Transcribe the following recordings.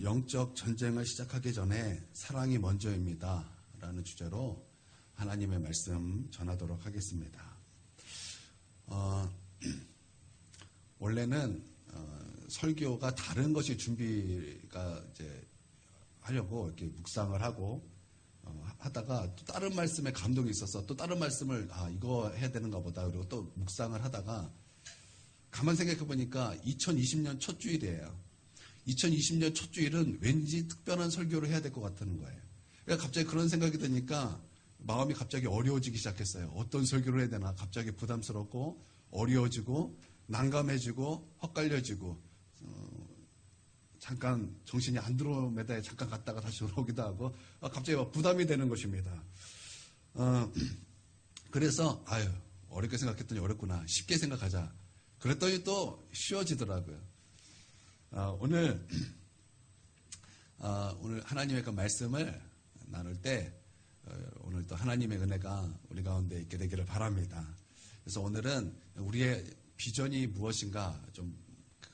영적 전쟁을 시작하기 전에 사랑이 먼저입니다. 라는 주제로 하나님의 말씀 전하도록 하겠습니다. 원래는 설교가 다른 것이 준비가 이제 하려고 이렇게 묵상을 하고 하다가 또 다른 말씀에 감동이 있어서 또 다른 말씀을 이거 해야 되는가 보다 그리고 또 묵상을 하다가 가만 생각해 보니까 2020년 첫 주일이에요. 2020년 첫 주일은 왠지 특별한 설교를 해야 될 것 같다는 거예요. 그러니까 갑자기 그런 생각이 드니까 마음이 갑자기 어려워지기 시작했어요. 어떤 설교를 해야 되나 갑자기 부담스럽고 어려워지고 난감해지고 헛갈려지고 잠깐 정신이 안드로메다에 잠깐 갔다가 다시 돌아오기도 하고 갑자기 부담이 되는 것입니다. 그래서 어렵게 생각했더니 어렵구나. 쉽게 생각하자. 그랬더니 또 쉬워지더라고요. 오늘 하나님의 그 말씀을 나눌 때 오늘 또 하나님의 은혜가 우리 가운데 있게 되기를 바랍니다. 그래서 오늘은 우리의 비전이 무엇인가 좀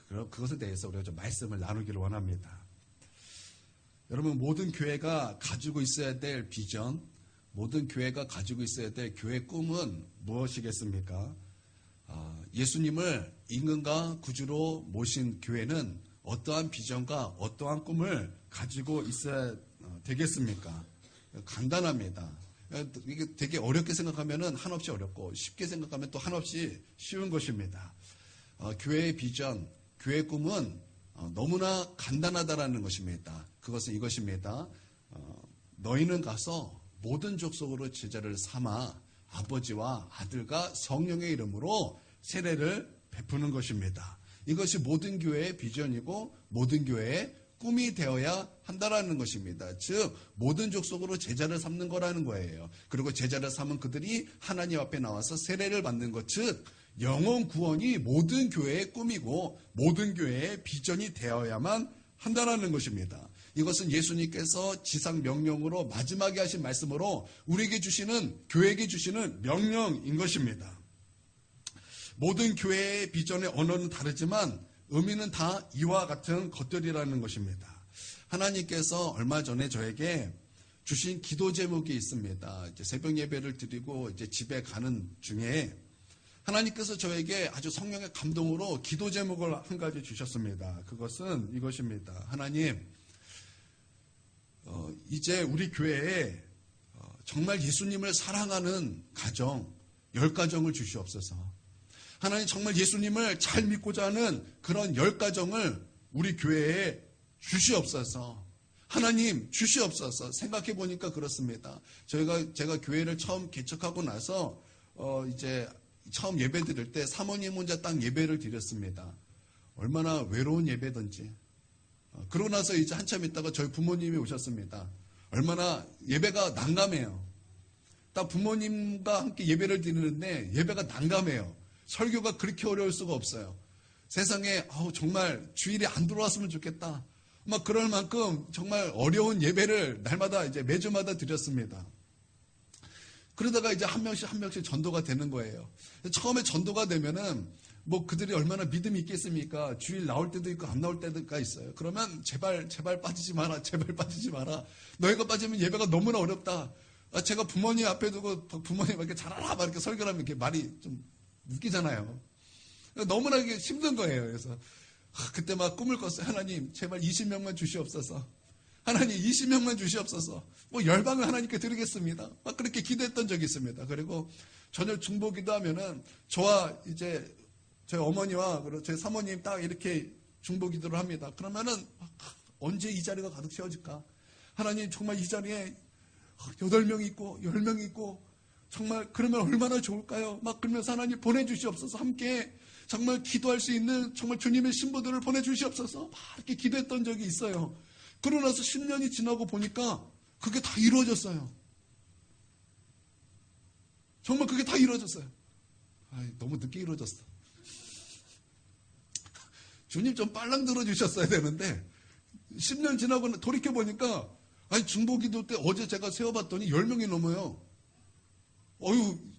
그것에 대해서 우리가 좀 말씀을 나누기를 원합니다. 여러분, 모든 교회가 가지고 있어야 될 비전, 모든 교회가 가지고 있어야 될 교회 꿈은 무엇이겠습니까? 예수님을 임금과 구주로 모신 교회는 어떠한 비전과 어떠한 꿈을 가지고 있어야 되겠습니까? 간단합니다. 이게 되게 어렵게 생각하면 한없이 어렵고 쉽게 생각하면 또 한없이 쉬운 것입니다. 교회의 비전, 교회의 꿈은 너무나 간단하다라는 것입니다. 그것은 이것입니다. 너희는 가서 모든 족속으로 제자를 삼아 아버지와 아들과 성령의 이름으로 세례를 베푸는 것입니다. 이것이 모든 교회의 비전이고 모든 교회의 꿈이 되어야 한다라는 것입니다. 즉 모든 족속으로 제자를 삼는 거라는 거예요. 그리고 제자를 삼은 그들이 하나님 앞에 나와서 세례를 받는 것, 즉 영혼 구원이 모든 교회의 꿈이고 모든 교회의 비전이 되어야만 한다라는 것입니다. 이것은 예수님께서 지상 명령으로 마지막에 하신 말씀으로 우리에게 주시는, 교회에게 주시는 명령인 것입니다. 모든 교회의 비전의 언어는 다르지만 의미는 다 이와 같은 것들이라는 것입니다. 하나님께서 얼마 전에 저에게 주신 기도 제목이 있습니다. 이제 새벽 예배를 드리고 이제 집에 가는 중에 하나님께서 저에게 아주 성령의 감동으로 기도 제목을 한 가지 주셨습니다. 그것은 이것입니다. 하나님, 이제 우리 교회에 정말 예수님을 사랑하는 가정, 10가정을 주시옵소서. 하나님, 정말 예수님을 잘 믿고자 하는 그런 10가정을 우리 교회에 주시옵소서. 하나님, 주시옵소서. 생각해 보니까 그렇습니다. 제가 교회를 처음 개척하고 나서 이제 처음 예배 드릴 때 사모님 혼자 딱 예배를 드렸습니다. 얼마나 외로운 예배든지. 그러고 나서 이제 한참 있다가 저희 부모님이 오셨습니다. 얼마나 예배가 난감해요. 딱 부모님과 함께 예배를 드리는데 예배가 난감해요. 설교가 그렇게 어려울 수가 없어요. 세상에 정말 주일에 안 들어왔으면 좋겠다. 막 그럴 만큼 정말 어려운 예배를 날마다 이제 매주마다 드렸습니다. 그러다가 이제 한 명씩 전도가 되는 거예요. 처음에 전도가 되면은 뭐 그들이 얼마나 믿음이 있겠습니까? 주일 나올 때도 있고 안 나올 때가 있어요. 그러면 제발 빠지지 마라. 제발 빠지지 마라. 너희가 빠지면 예배가 너무나 어렵다. 제가 부모님 앞에 두고 부모님 이렇게 잘하라 막 이렇게 설교를 하면 이렇게 말이 좀 웃기잖아요. 너무나 힘든 거예요. 그래서 그때 막 꿈을 꿨어요. 하나님, 제발 20명만 주시옵소서. 하나님, 20명만 주시옵소서. 뭐 열방을 하나님께 드리겠습니다. 막 그렇게 기도했던 적이 있습니다. 그리고 저녁 중보기도 하면은 저와 이제 저희 어머니와 그리고 저희 사모님 딱 이렇게 중보기도를 합니다. 그러면은 언제 이 자리가 가득 채워질까? 하나님, 정말 이 자리에 8명이 있고 10명이 있고 정말 그러면 얼마나 좋을까요? 막 그러면서 하나님 보내주시옵소서. 함께 정말 기도할 수 있는 정말 주님의 신부들을 보내주시옵소서. 막 이렇게 기도했던 적이 있어요. 그러고 나서 10년이 지나고 보니까 그게 다 이루어졌어요. 정말 그게 다 이루어졌어요. 너무 늦게 이루어졌어. 주님 좀 빨랑 들어주셨어야 되는데 10년 지나고 돌이켜보니까 중보기도 때 어제 제가 세어봤더니 10명이 넘어요.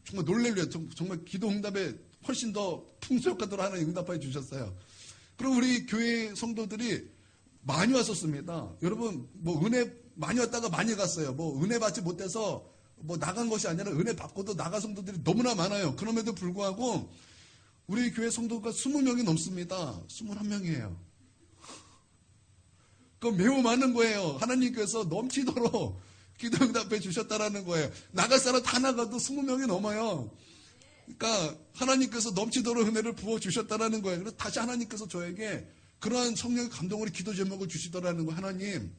정말 놀랄래요. 정말 기도 응답에 훨씬 더 풍수효과들을 하나 응답해 주셨어요. 그리고 우리 교회 성도들이 많이 왔었습니다. 여러분, 뭐 은혜 많이 왔다가 많이 갔어요. 뭐 은혜 받지 못해서 뭐 나간 것이 아니라 은혜 받고도 나간 성도들이 너무나 많아요. 그럼에도 불구하고 우리 교회 성도가 20명이 넘습니다. 21명이에요. 그 매우 많은 거예요. 하나님께서 넘치도록 기도 응답해 주셨다라는 거예요. 나갈 사람 다 나가도 20명이 넘어요. 그러니까 하나님께서 넘치도록 은혜를 부어 주셨다라는 거예요. 그래서 다시 하나님께서 저에게 그러한 성령의 감동으로 기도 제목을 주시더라는 거예요. 하나님,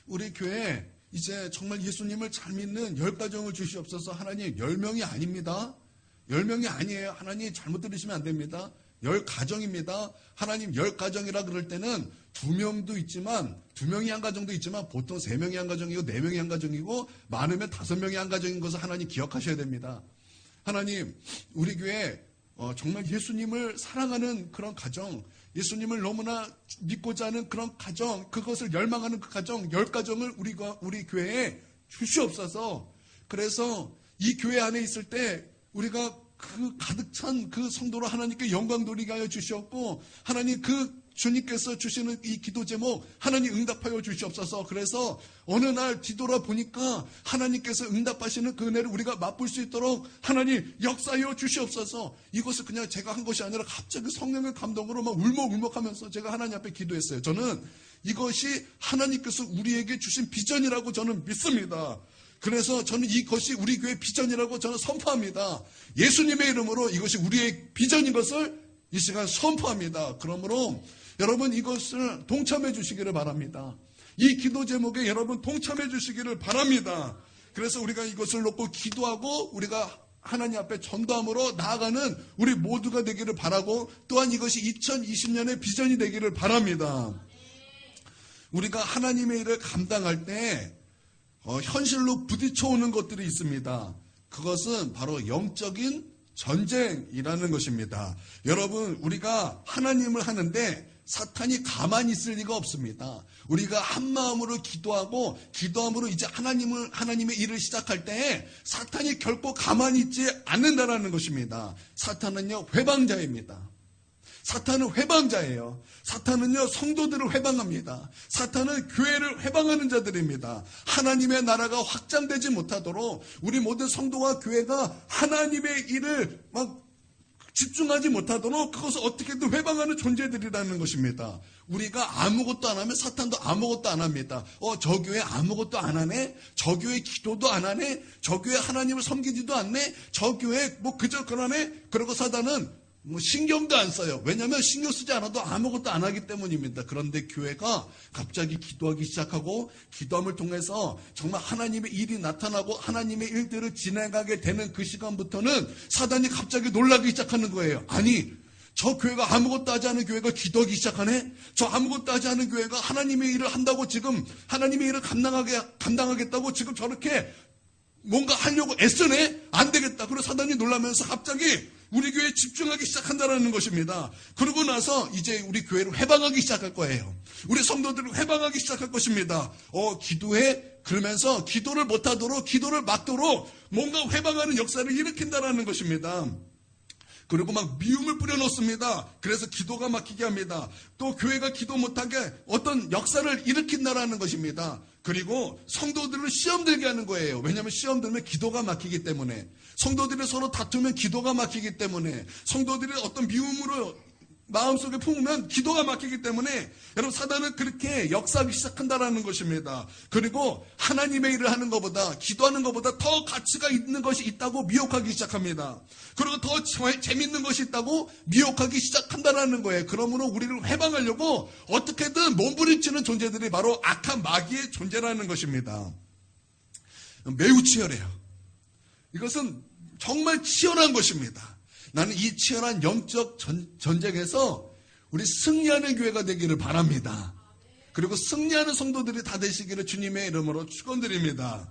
우리 교회에 이제 정말 예수님을 잘 믿는 10가정을 주시옵소서. 하나님, 10명이 아닙니다. 10명이 아니에요. 하나님 잘못 들으시면 안 됩니다. 10가정입니다. 하나님 10가정이라 그럴 때는 2명도 있지만 2명이 한 가정도 있지만 보통 3명이 한 가정이고 4명이 한 가정이고 많으면 5명이 한 가정인 것을 하나님 기억하셔야 됩니다. 하나님, 우리 교회 정말 예수님을 사랑하는 그런 가정, 예수님을 너무나 믿고자 하는 그런 가정, 그것을 열망하는 그 가정 10가정을 우리 교회에 주시옵소서. 그래서 이 교회 안에 있을 때 우리가 그 가득 찬 그 성도로 하나님께 영광 돌리게 하여 주시옵고, 하나님 그 주님께서 주시는 이 기도 제목 하나님 응답하여 주시옵소서. 그래서 어느 날 뒤돌아 보니까 하나님께서 응답하시는 그 은혜를 우리가 맛볼 수 있도록 하나님 역사하여 주시옵소서. 이것을 그냥 제가 한 것이 아니라 갑자기 성령의 감동으로 막 울먹울먹하면서 제가 하나님 앞에 기도했어요. 저는 이것이 하나님께서 우리에게 주신 비전이라고 저는 믿습니다. 그래서 저는 이것이 우리 교회의 비전이라고 저는 선포합니다. 예수님의 이름으로 이것이 우리의 비전인 것을 이 시간 선포합니다. 그러므로 여러분 이것을 동참해 주시기를 바랍니다. 이 기도 제목에 여러분 동참해 주시기를 바랍니다. 그래서 우리가 이것을 놓고 기도하고 우리가 하나님 앞에 전도함으로 나아가는 우리 모두가 되기를 바라고, 또한 이것이 2020년의 비전이 되기를 바랍니다. 우리가 하나님의 일을 감당할 때 현실로 부딪혀오는 것들이 있습니다. 그것은 바로 영적인 전쟁이라는 것입니다. 여러분, 우리가 하나님을 하는데 사탄이 가만히 있을 리가 없습니다. 우리가 한 마음으로 기도함으로 이제 하나님의 일을 시작할 때 사탄이 결코 가만히 있지 않는다라는 것입니다. 사탄은요, 회방자입니다. 사탄은 회방자예요. 사탄은요, 성도들을 회방합니다. 사탄은 교회를 회방하는 자들입니다. 하나님의 나라가 확장되지 못하도록 우리 모든 성도와 교회가 하나님의 일을 막 집중하지 못하도록 그것을 어떻게든 회방하는 존재들이라는 것입니다. 우리가 아무것도 안 하면 사탄도 아무것도 안 합니다. 저 교회 아무것도 안 하네? 저 교회 기도도 안 하네? 저 교회 하나님을 섬기지도 않네? 저 교회 뭐 그저 그러네? 그러고 사단은 신경도 안 써요. 왜냐하면 신경 쓰지 않아도 아무것도 안 하기 때문입니다. 그런데 교회가 갑자기 기도하기 시작하고 기도함을 통해서 정말 하나님의 일이 나타나고 하나님의 일들을 진행하게 되는 그 시간부터는 사단이 갑자기 놀라기 시작하는 거예요. 아니, 저 교회가 아무것도 하지 않은 교회가 기도하기 시작하네? 저 아무것도 하지 않은 교회가 하나님의 일을 한다고 지금 하나님의 일을 감당하겠다고 지금 저렇게 뭔가 하려고 애쓰네? 안 되겠다. 그리고 사단이 놀라면서 갑자기 우리 교회에 집중하기 시작한다는 것입니다. 그러고 나서 이제 우리 교회를 회방하기 시작할 거예요. 우리 성도들을 회방하기 시작할 것입니다. 기도해? 그러면서 기도를 못하도록, 기도를 막도록 뭔가 회방하는 역사를 일으킨다는 것입니다. 그리고 막 미움을 뿌려놓습니다. 그래서 기도가 막히게 합니다. 또 교회가 기도 못하게 어떤 역사를 일으킨다라는 것입니다. 그리고 성도들을 시험 들게 하는 거예요. 왜냐하면 시험 들면 기도가 막히기 때문에, 성도들이 서로 다투면 기도가 막히기 때문에, 성도들이 어떤 미움으로 마음속에 품으면 기도가 막히기 때문에 여러분 사단은 그렇게 역사하기 시작한다라는 것입니다. 그리고 하나님의 일을 하는 것보다, 기도하는 것보다 더 가치가 있는 것이 있다고 미혹하기 시작합니다. 그리고 더 재밌는 것이 있다고 미혹하기 시작한다라는 거예요. 그러므로 우리를 회방하려고 어떻게든 몸부림치는 존재들이 바로 악한 마귀의 존재라는 것입니다. 매우 치열해요. 이것은 정말 치열한 것입니다. 나는 이 치열한 영적 전쟁에서 우리 승리하는 교회가 되기를 바랍니다. 그리고 승리하는 성도들이 다 되시기를 주님의 이름으로 축원드립니다.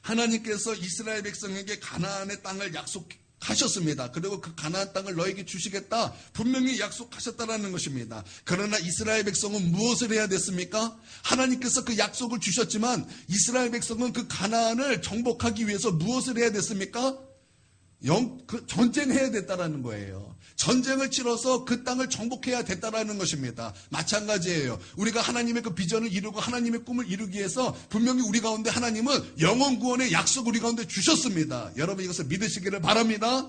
하나님께서 이스라엘 백성에게 가나안의 땅을 약속하셨습니다. 그리고 그 가나안 땅을 너에게 주시겠다 분명히 약속하셨다라는 것입니다. 그러나 이스라엘 백성은 무엇을 해야 됐습니까? 하나님께서 그 약속을 주셨지만 이스라엘 백성은 그 가나안을 정복하기 위해서 무엇을 해야 됐습니까? 전쟁해야 됐다라는 거예요. 전쟁을 치러서 그 땅을 정복해야 됐다라는 것입니다. 마찬가지예요. 우리가 하나님의 그 비전을 이루고 하나님의 꿈을 이루기 위해서 분명히 우리 가운데 하나님은 영원 구원의 약속을 우리 가운데 주셨습니다. 여러분 이것을 믿으시기를 바랍니다.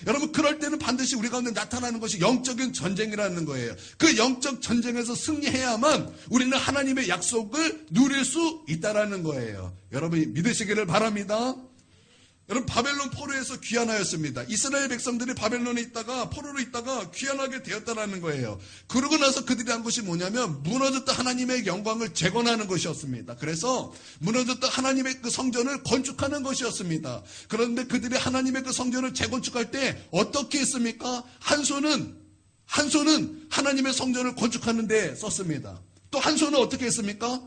여러분 그럴 때는 반드시 우리 가운데 나타나는 것이 영적인 전쟁이라는 거예요. 그 영적 전쟁에서 승리해야만 우리는 하나님의 약속을 누릴 수 있다라는 거예요. 여러분이 믿으시기를 바랍니다. 여러분 바벨론 포로에서 귀환하였습니다. 이스라엘 백성들이 바벨론에 있다가 포로로 있다가 귀환하게 되었다라는 거예요. 그러고 나서 그들이 한 것이 뭐냐면 무너졌던 하나님의 영광을 재건하는 것이었습니다. 그래서 무너졌던 하나님의 그 성전을 건축하는 것이었습니다. 그런데 그들이 하나님의 그 성전을 재건축할 때 어떻게 했습니까? 한 손은 하나님의 성전을 건축하는 데 썼습니다. 또 한 손은 어떻게 했습니까?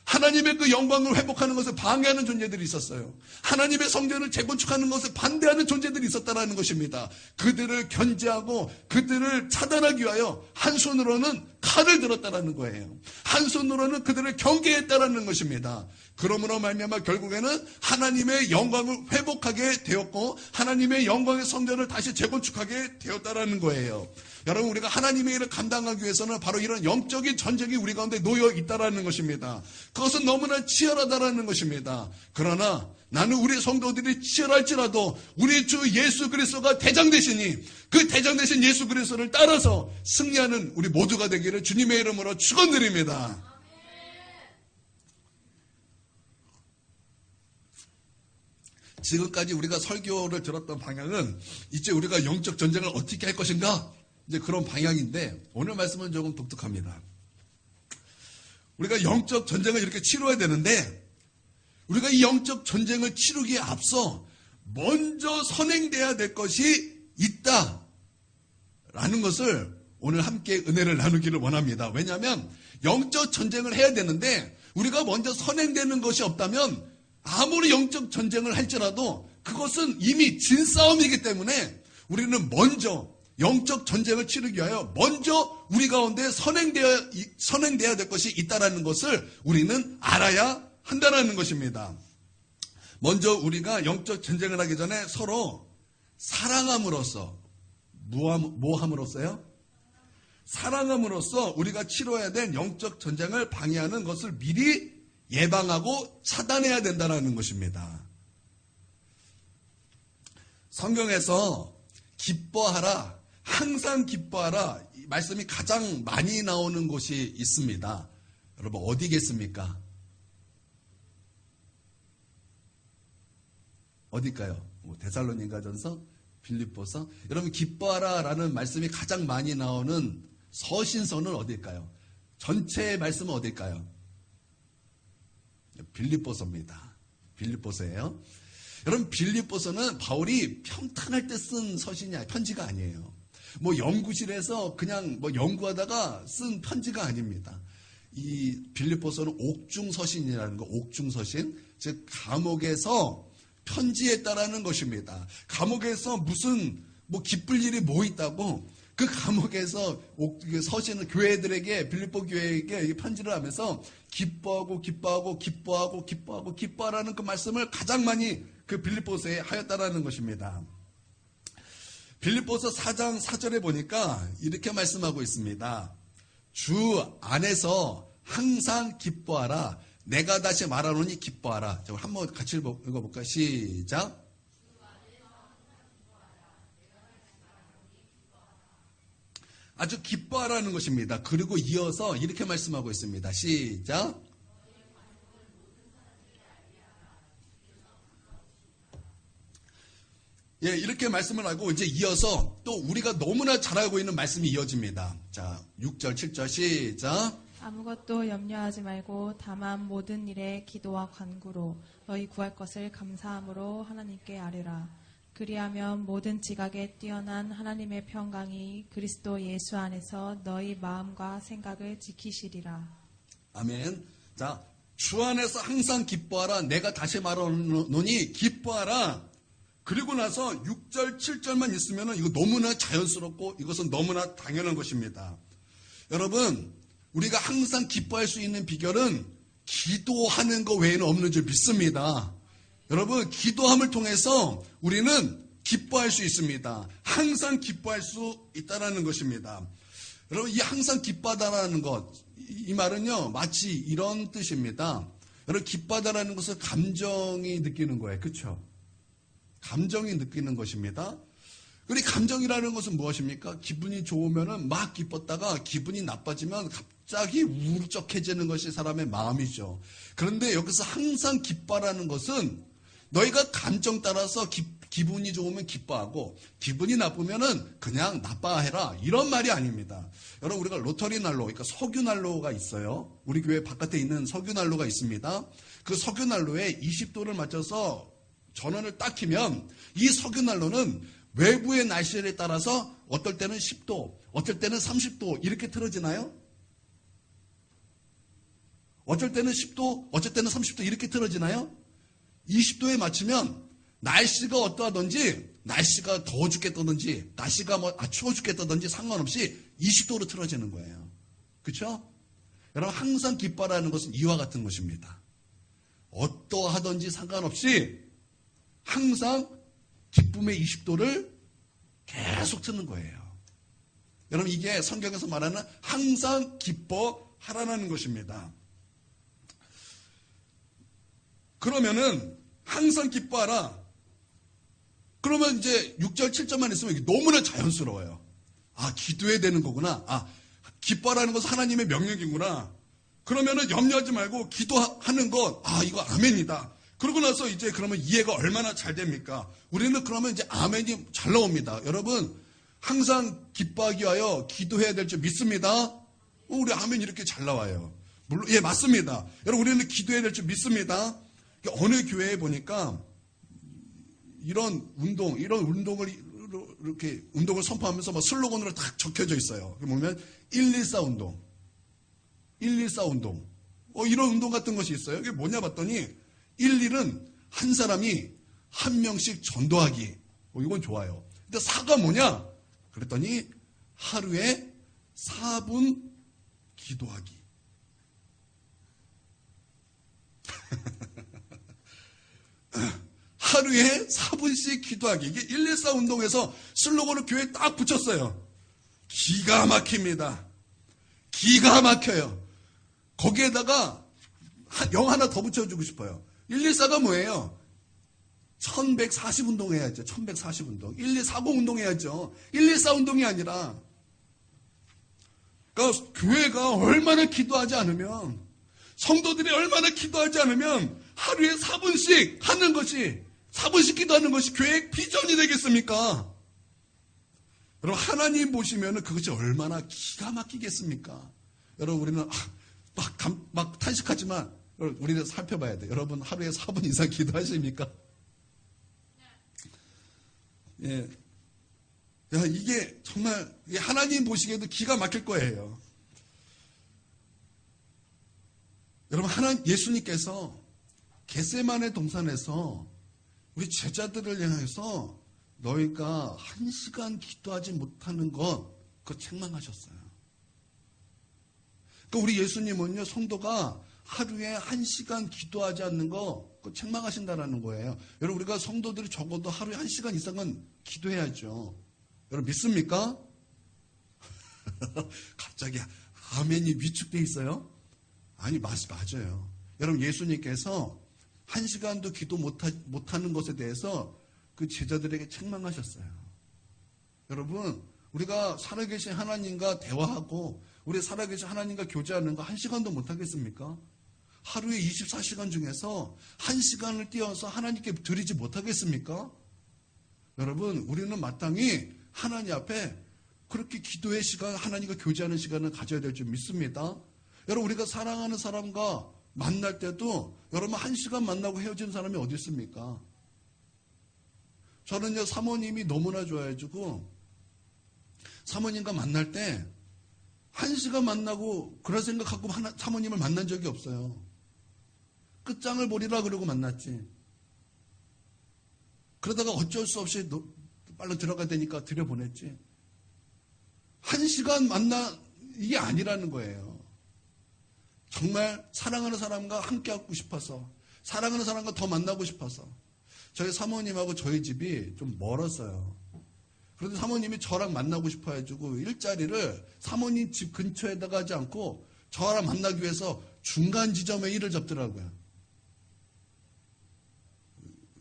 하나님의 그 영광을 회복하는 것을 방해하는 존재들이 있었어요. 하나님의 성전을 재건축하는 것을 반대하는 존재들이 있었다는 것입니다. 그들을 견제하고 그들을 차단하기 위하여 한 손으로는 칼을 들었다는 거예요. 한 손으로는 그들을 경계했다는 것입니다. 그러므로 말미암아 결국에는 하나님의 영광을 회복하게 되었고 하나님의 영광의 성전을 다시 재건축하게 되었다는 거예요. 여러분 우리가 하나님의 일을 감당하기 위해서는 바로 이런 영적인 전쟁이 우리 가운데 놓여 있다는 것입니다. 그것은 너무나 치열하다는 것입니다. 그러나 나는 우리 성도들이 치열할지라도 우리 주 예수 그리스도가 대장 되시니 그 대장 되신 예수 그리스도를 따라서 승리하는 우리 모두가 되기를 주님의 이름으로 축원드립니다. 지금까지 우리가 설교를 들었던 방향은 이제 우리가 영적 전쟁을 어떻게 할 것인가? 이제 그런 방향인데 오늘 말씀은 조금 독특합니다. 우리가 영적 전쟁을 이렇게 치러야 되는데 우리가 이 영적 전쟁을 치르기에 앞서 먼저 선행돼야 될 것이 있다라는 것을 오늘 함께 은혜를 나누기를 원합니다. 왜냐하면 영적 전쟁을 해야 되는데 우리가 먼저 선행되는 것이 없다면 아무리 영적 전쟁을 할지라도 그것은 이미 진 싸움이기 때문에 우리는 먼저 영적 전쟁을 치르기 위하여 먼저 우리 가운데 선행되어야 될 것이 있다는 것을 우리는 알아야 한다는 것입니다. 먼저 우리가 영적 전쟁을 하기 전에 서로 사랑함으로써 뭐 함으로써요? 사랑함으로써 우리가 치러야 될 영적 전쟁을 방해하는 것을 미리 예방하고 차단해야 된다는 것입니다. 성경에서 기뻐하라, 항상 기뻐하라 이 말씀이 가장 많이 나오는 곳이 있습니다. 여러분 어디겠습니까? 어딜까요? 데살로니가전서, 빌립보서. 여러분 기뻐하라라는 말씀이 가장 많이 나오는 서신서는 어딜까요? 전체의 말씀은 어딜까요? 빌립보서입니다. 빌립보서예요. 여러분 빌립보서는 바울이 평탄할 때 쓴 서신이 편지가 아니에요. 뭐 연구실에서 그냥 뭐 연구하다가 쓴 편지가 아닙니다. 이 빌립보서는 옥중서신이라는 거, 옥중서신, 즉 감옥에서 편지했다라는 것입니다. 감옥에서 무슨 뭐 기쁠 일이 뭐 있다고 그 감옥에서 서신을 교회들에게 빌립보 교회에게 편지를 하면서 기뻐하라는 그 말씀을 가장 많이 그 빌립보서에 하였다라는 것입니다. 빌립보서 4장 4절에 보니까 이렇게 말씀하고 있습니다. 주 안에서 항상 기뻐하라. 내가 다시 말하노니 기뻐하라. 한번 같이 읽어볼까요? 시작. 아주 기뻐하라는 것입니다. 그리고 이어서 이렇게 말씀하고 있습니다. 시작. 예, 이렇게 말씀을 하고 이제 이어서 또 우리가 너무나 잘 알고 있는 말씀이 이어집니다. 자, 6절, 7절 시작. 아무것도 염려하지 말고 다만 모든 일에 기도와 간구로 너희 구할 것을 감사함으로 하나님께 아뢰라. 그리하면 모든 지각에 뛰어난 하나님의 평강이 그리스도 예수 안에서 너희 마음과 생각을 지키시리라. 아멘. 자, 주 안에서 항상 기뻐하라. 내가 다시 말하노니 기뻐하라. 그리고 나서 6절, 7절만 있으면 이거 너무나 자연스럽고 이것은 너무나 당연한 것입니다. 여러분, 우리가 항상 기뻐할 수 있는 비결은 기도하는 것 외에는 없는 줄 믿습니다. 여러분, 기도함을 통해서 우리는 기뻐할 수 있습니다. 항상 기뻐할 수 있다라는 것입니다. 여러분, 이 항상 기뻐하다라는 것, 이 말은요, 마치 이런 뜻입니다. 여러분, 기뻐하다라는 것은 감정이 느끼는 거예요. 그렇죠? 감정이 느끼는 것입니다. 그리고 감정이라는 것은 무엇입니까? 기분이 좋으면은 막 기뻤다가 기분이 나빠지면 갑자기 우울적해지는 것이 사람의 마음이죠. 그런데 여기서 항상 기뻐라는 것은 너희가 감정 따라서 기분이 좋으면 기뻐하고 기분이 나쁘면은 그냥 나빠해라, 이런 말이 아닙니다. 여러분, 우리가 로터리 난로, 그러니까 석유 난로가 있어요. 우리 교회 바깥에 있는 석유 난로가 있습니다. 그 석유 난로에 20도를 맞춰서 전원을 딱 켜면 이 석유 난로는 외부의 날씨에 따라서 어떨 때는 10도, 어쩔 때는 30도 이렇게 틀어지나요? 어쩔 때는 10도, 어쩔 때는 30도 이렇게 틀어지나요? 20도에 맞추면 날씨가 어떠하든지, 날씨가 더워 죽겠다든지, 날씨가 추워 죽겠다든지 상관없이 20도로 틀어지는 거예요. 그렇죠? 여러분, 항상 기뻐라는 것은 이와 같은 것입니다. 어떠하든지 상관없이 항상 기쁨의 20도를 계속 트는 거예요. 여러분, 이게 성경에서 말하는 항상 기뻐하라는 것입니다. 그러면은 항상 기뻐하라. 그러면 이제 6절 7절만 있으면 이게 너무나 자연스러워요. 아, 기도해야 되는 거구나. 아, 기뻐하라는 것은 하나님의 명령이구나. 그러면은 염려하지 말고 기도하는 것, 아, 이거 아멘이다. 그러고 나서 이제 그러면 이해가 얼마나 잘 됩니까? 우리는 그러면 이제 아멘이 잘 나옵니다. 여러분, 항상 기뻐하기 위하여 기도해야 될 줄 믿습니다. 우리 아멘 이렇게 잘 나와요. 물론, 예, 맞습니다. 여러분, 우리는 기도해야 될 줄 믿습니다. 어느 교회에 보니까 이런 운동을 이렇게 운동을 선포하면서 막 슬로건으로 딱 적혀져 있어요. 보면 114 운동, 114 운동, 이런 운동 같은 것이 있어요. 이게 뭐냐 봤더니 1일은 한 사람이 한 명씩 전도하기. 이건 좋아요. 근데 4가 뭐냐? 그랬더니 하루에 4분 기도하기. 하루에 4분씩 기도하기. 이게 114 운동에서 슬로건을 교회에 딱 붙였어요. 기가 막힙니다. 기가 막혀요. 거기에다가 영 하나 더 붙여주고 싶어요. 114가 뭐예요? 1140 운동해야죠. 1140 운동. 1240 운동해야죠. 114 운동이 아니라. 그러니까 교회가 얼마나 기도하지 않으면, 성도들이 얼마나 기도하지 않으면 하루에 4분씩 하는 것이, 4분씩 기도하는 것이 교회의 비전이 되겠습니까? 여러분, 하나님 보시면 그것이 얼마나 기가 막히겠습니까? 여러분, 우리는 막 탄식하지만 우리는 살펴봐야 돼요. 여러분, 하루에 4분 이상 기도하십니까? 예. 야, 이게 정말 하나님 보시기에도 기가 막힐 거예요. 여러분, 예수님께서 겟세마네 동산에서 우리 제자들을 향해서 너희가 1시간 기도하지 못하는 것, 그거 책망하셨어요. 그러니까 우리 예수님은요, 성도가 하루에 1시간 기도하지 않는 거, 그거 책망하신다라는 거예요. 여러분, 우리가 성도들이 적어도 하루에 1시간 이상은 기도해야죠. 여러분, 믿습니까? 갑자기 아멘이 위축돼 있어요? 아니, 맞아요. 여러분, 예수님께서 1시간도 기도 못하는 것에 대해서 그 제자들에게 책망하셨어요. 여러분, 우리가 살아계신 하나님과 대화하고 우리 살아계신 하나님과 교제하는 거 1시간도 못하겠습니까? 하루에 24시간 중에서 1시간을 띄어서 하나님께 드리지 못하겠습니까? 여러분, 우리는 마땅히 하나님 앞에 그렇게 기도의 시간, 하나님과 교제하는 시간을 가져야 될 줄 믿습니다. 여러분, 우리가 사랑하는 사람과 만날 때도 여러분 1시간 만나고 헤어지는 사람이 어디 있습니까? 저는요, 사모님이 너무나 좋아해주고 사모님과 만날 때 1시간 만나고 그럴 생각하고 사모님을 만난 적이 없어요. 끝장을 보리라 그러고 만났지. 그러다가 어쩔 수 없이 빨리 들어가야 되니까 들여보냈지. 1시간 이게 아니라는 거예요. 정말 사랑하는 사람과 함께하고 싶어서, 사랑하는 사람과 더 만나고 싶어서, 저희 사모님하고 저희 집이 좀 멀었어요. 그런데 사모님이 저랑 만나고 싶어 해가지고 일자리를 사모님 집 근처에다가 하지 않고 저랑 만나기 위해서 중간 지점에 일을 잡더라고요.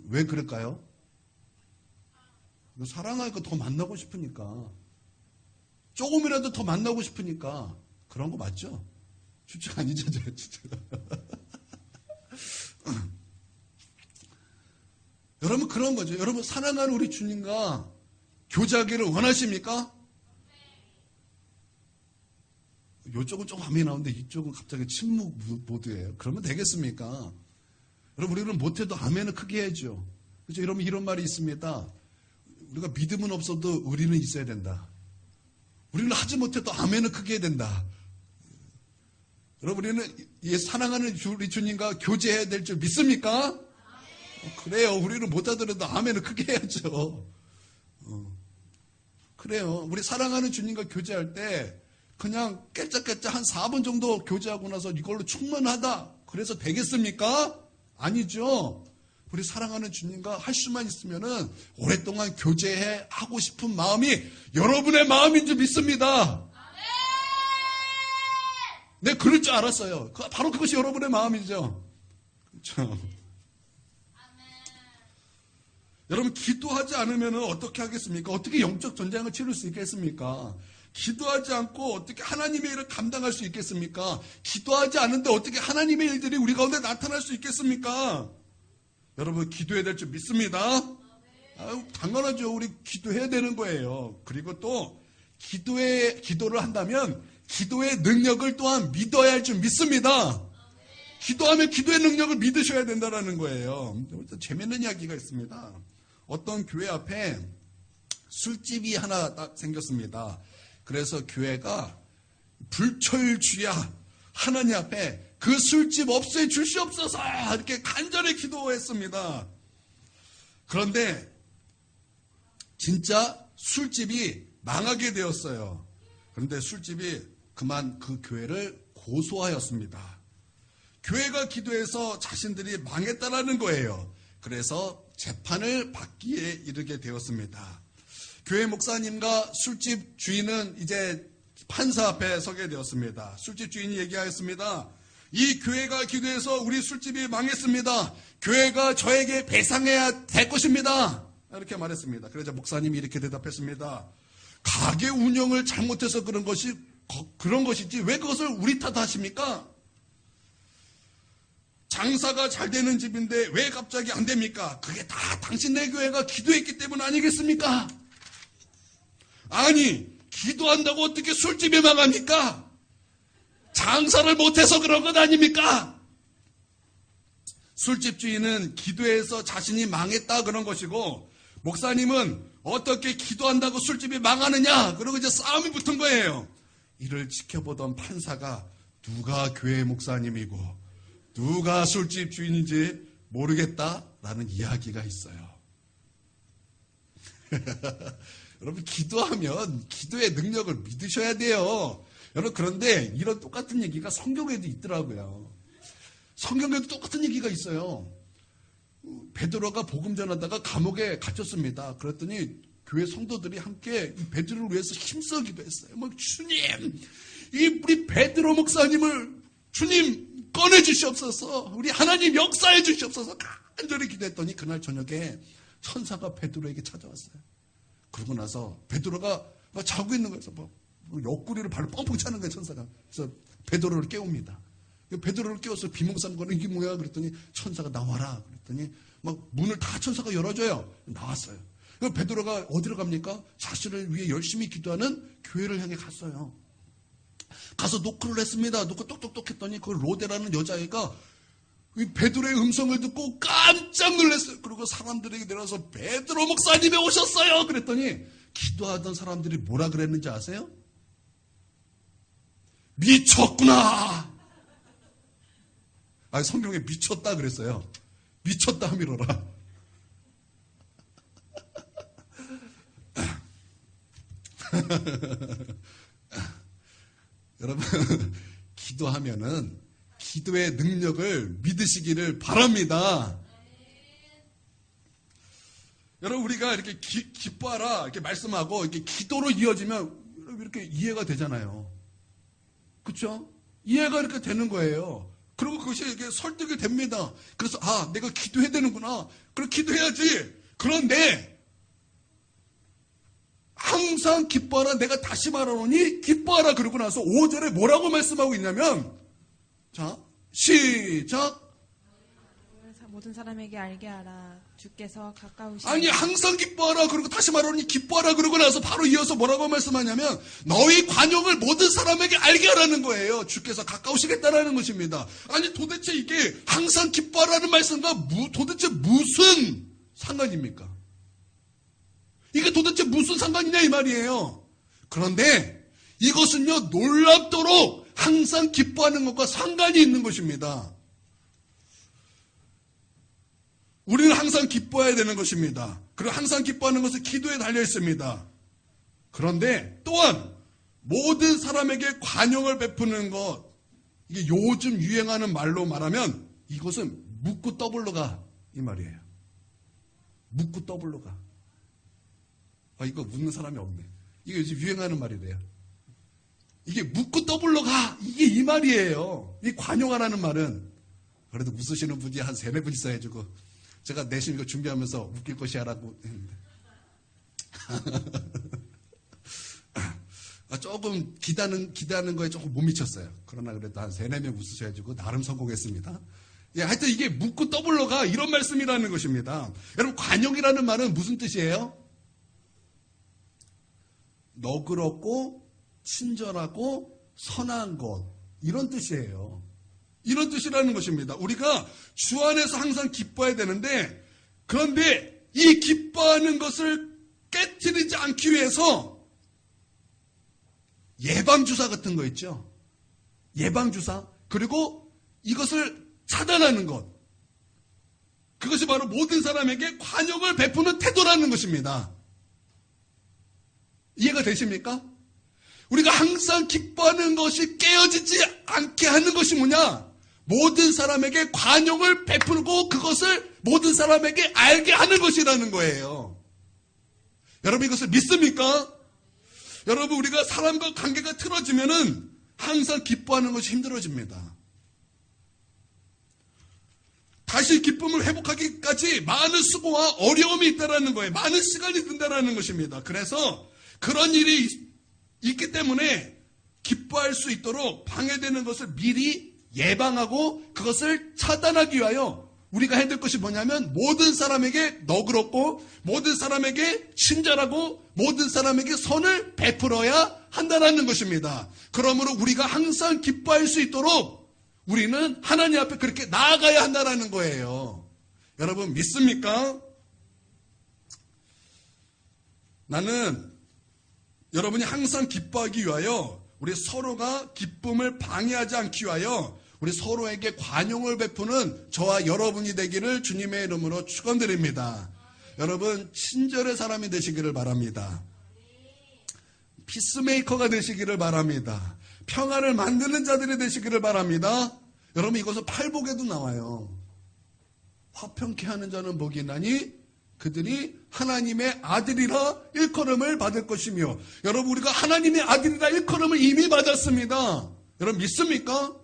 왜 그럴까요? 사랑하니까 더 만나고 싶으니까. 조금이라도 더 만나고 싶으니까. 그런 거 맞죠? 추측 아니죠, 진짜. 여러분, 그런 거죠. 여러분, 사랑하는 우리 주님과 교제하기를 원하십니까? 이쪽은 좀 화면이 나오는데 이쪽은 갑자기 침묵 모드예요. 그러면 되겠습니까? 여러분, 우리는 못해도 아멘을 크게 해야죠. 그렇죠? 여러분, 이런 말이 있습니다. 우리가 믿음은 없어도 의리는 있어야 된다. 우리는 하지 못해도 아멘을 크게 해야 된다. 여러분, 우리는 사랑하는 우리 주님과 교제해야 될 줄 믿습니까? 그래요. 우리는 못하더라도 아멘을 크게 해야죠. 그래요. 우리 사랑하는 주님과 교제할 때 그냥 깨짝깨짝 한 4분 정도 교제하고 나서 이걸로 충분하다. 그래서 되겠습니까? 아니죠. 우리 사랑하는 주님과 할 수만 있으면은 오랫동안 교제해 하고 싶은 마음이 여러분의 마음인 줄 믿습니다. 네, 그럴 줄 알았어요. 바로 그것이 여러분의 마음이죠. 그렇죠. 여러분, 기도하지 않으면 어떻게 하겠습니까? 어떻게 영적 전쟁을 치를 수 있겠습니까? 기도하지 않고 어떻게 하나님의 일을 감당할 수 있겠습니까? 기도하지 않는데 어떻게 하나님의 일들이 우리 가운데 나타날 수 있겠습니까? 여러분, 기도해야 될 줄 믿습니다. 당연하죠. 우리 기도해야 되는 거예요. 그리고 또 기도를 한다면 기도의 능력을 또한 믿어야 할 줄 믿습니다. 기도하면 기도의 능력을 믿으셔야 된다는 거예요. 재미있는 이야기가 있습니다. 어떤 교회 앞에 술집이 하나 딱 생겼습니다. 그래서 교회가 불철주야 하나님 앞에 그 술집 없애 주시옵소서 이렇게 간절히 기도했습니다. 그런데 진짜 술집이 망하게 되었어요. 그런데 술집이 그만 그 교회를 고소하였습니다. 교회가 기도해서 자신들이 망했다라는 거예요. 그래서 재판을 받기에 이르게 되었습니다. 교회 목사님과 술집 주인은 이제 판사 앞에 서게 되었습니다. 술집 주인이 얘기하였습니다. 이 교회가 기도해서 우리 술집이 망했습니다. 교회가 저에게 배상해야 될 것입니다. 이렇게 말했습니다. 그래서 목사님이 이렇게 대답했습니다. 가게 운영을 잘못해서 그런 것이지 왜 그것을 우리 탓하십니까? 장사가 잘 되는 집인데 왜 갑자기 안 됩니까? 그게 다 당신네 교회가 기도했기 때문 아니겠습니까? 아니, 기도한다고 어떻게 술집이 망합니까? 장사를 못해서 그런 것 아닙니까? 술집 주인은 기도해서 자신이 망했다 그런 것이고, 목사님은 어떻게 기도한다고 술집이 망하느냐? 그러고 이제 싸움이 붙은 거예요. 이를 지켜보던 판사가 누가 교회 목사님이고 누가 술집 주인인지 모르겠다라는 이야기가 있어요. 여러분, 기도하면 기도의 능력을 믿으셔야 돼요. 여러분, 그런데 이런 똑같은 얘기가 성경에도 있더라고요. 성경에도 똑같은 얘기가 있어요. 베드로가 복음 전하다가 감옥에 갇혔습니다. 그랬더니 교회 성도들이 함께 베드로를 위해서 힘써 기도했어요. 주님, 우리 베드로 목사님을 주님 꺼내 주시옵소서. 우리 하나님 역사해 주시옵소서. 간절히 기도했더니 그날 저녁에 천사가 베드로에게 찾아왔어요. 그러고 나서 베드로가 자고 있는 거에서 옆구리를 발로 뻥뻥 차는 거예요, 천사가. 그래서 베드로를 깨웁니다. 베드로를 깨워서 비몽사몽거리는 이게 뭐야? 그랬더니 천사가 나와라. 그랬더니 문을 다 천사가 열어줘요. 나왔어요. 베드로가 어디로 갑니까? 자신을 위해 열심히 기도하는 교회를 향해 갔어요. 가서 노크를 했습니다. 노크 똑똑똑 했더니 그 로데라는 여자애가 베드로의 음성을 듣고 깜짝 놀랐어요. 그리고 사람들에게 내려서 베드로 목사님이 오셨어요. 그랬더니 기도하던 사람들이 뭐라 그랬는지 아세요? 미쳤구나. 성경에 미쳤다 그랬어요. 미쳤다 하미로라. 여러분, 기도하면은 기도의 능력을 믿으시기를 바랍니다. 여러분, 우리가 이렇게 기뻐하라 이렇게 말씀하고 이렇게 기도로 이어지면 이렇게 이해가 되잖아요. 그렇죠? 이해가 이렇게 되는 거예요. 그리고 그것이 이렇게 설득이 됩니다. 그래서 내가 기도해야 되는구나. 그럼 기도해야지. 그런데 항상 기뻐하라. 내가 다시 말하노니 기뻐하라. 그러고 나서 5절에 뭐라고 말씀하고 있냐면, 자, 시작. 모든 사람에게 알게 하라. 주께서 가까우시니. 아니, 항상 기뻐하라. 그리고 다시 말하니 기뻐하라. 그러고 나서 바로 이어서 뭐라고 말씀하냐면, 너희 관용을 모든 사람에게 알게 하라는 거예요. 주께서 가까우시겠다라는 것입니다. 아니, 도대체 이게 항상 기뻐하라는 말씀과 도대체 무슨 상관입니까? 이게 도대체 무슨 상관이냐 이 말이에요. 그런데 이것은요, 놀랍도록 항상 기뻐하는 것과 상관이 있는 것입니다. 우리는 항상 기뻐해야 되는 것입니다. 그리고 항상 기뻐하는 것은 기도에 달려 있습니다. 그런데 또한 모든 사람에게 관용을 베푸는 것, 이게 요즘 유행하는 말로 말하면 이것은 묻고 떠블러 가 이 말이에요. 묻고 떠블러 가. 이거 묻는 사람이 없네. 이게 요즘 유행하는 말이래요. 이게 묻고 떠블러 가, 이게 이 말이에요. 이 관용하라는 말은. 그래도 웃으시는 분이 한 3-4분 있어야지고 제가 내심 이거 준비하면서 웃길 것이 하라고 했는데. 조금 기대하는 거에 조금 못 미쳤어요. 그러나 그래도 한 3-4명 웃으셔가지고 나름 성공했습니다. 하여튼 이게 묻고 떠블러가 이런 말씀이라는 것입니다. 여러분, 관용이라는 말은 무슨 뜻이에요? 너그럽고 친절하고 선한 것, 이런 뜻이에요. 이런 뜻이라는 것입니다. 우리가 주 안에서 항상 기뻐해야 되는데, 그런데 이 기뻐하는 것을 깨트리지 않기 위해서 예방주사 같은 거 있죠. 예방주사. 그리고 이것을 차단하는 것. 그것이 바로 모든 사람에게 관용을 베푸는 태도라는 것입니다. 이해가 되십니까? 우리가 항상 기뻐하는 것이 깨어지지 않게 하는 것이 뭐냐? 모든 사람에게 관용을 베풀고 그것을 모든 사람에게 알게 하는 것이라는 거예요. 여러분, 이것을 믿습니까? 여러분, 우리가 사람과 관계가 틀어지면은 항상 기뻐하는 것이 힘들어집니다. 다시 기쁨을 회복하기까지 많은 수고와 어려움이 있다라는 거예요. 많은 시간이 든다라는 것입니다. 그래서 그런 일이 있기 때문에 기뻐할 수 있도록 방해되는 것을 미리 예방하고 그것을 차단하기 위하여 우리가 해야 될 것이 뭐냐면, 모든 사람에게 너그럽고 모든 사람에게 친절하고 모든 사람에게 선을 베풀어야 한다는 것입니다. 그러므로 우리가 항상 기뻐할 수 있도록 우리는 하나님 앞에 그렇게 나아가야 한다는 거예요. 여러분, 믿습니까? 나는 여러분이 항상 기뻐하기 위하여, 우리 서로가 기쁨을 방해하지 않기 위하여 우리 서로에게 관용을 베푸는 저와 여러분이 되기를 주님의 이름으로 축원드립니다. 여러분, 친절의 사람이 되시기를 바랍니다. 피스메이커가 되시기를 바랍니다. 평화를 만드는 자들이 되시기를 바랍니다. 여러분, 이것은 팔복에도 나와요. 화평케 하는 자는 복이 있나니 그들이 하나님의 아들이라 일컬음을 받을 것이며. 여러분, 우리가 하나님의 아들이라 일컬음을 이미 받았습니다. 여러분, 믿습니까?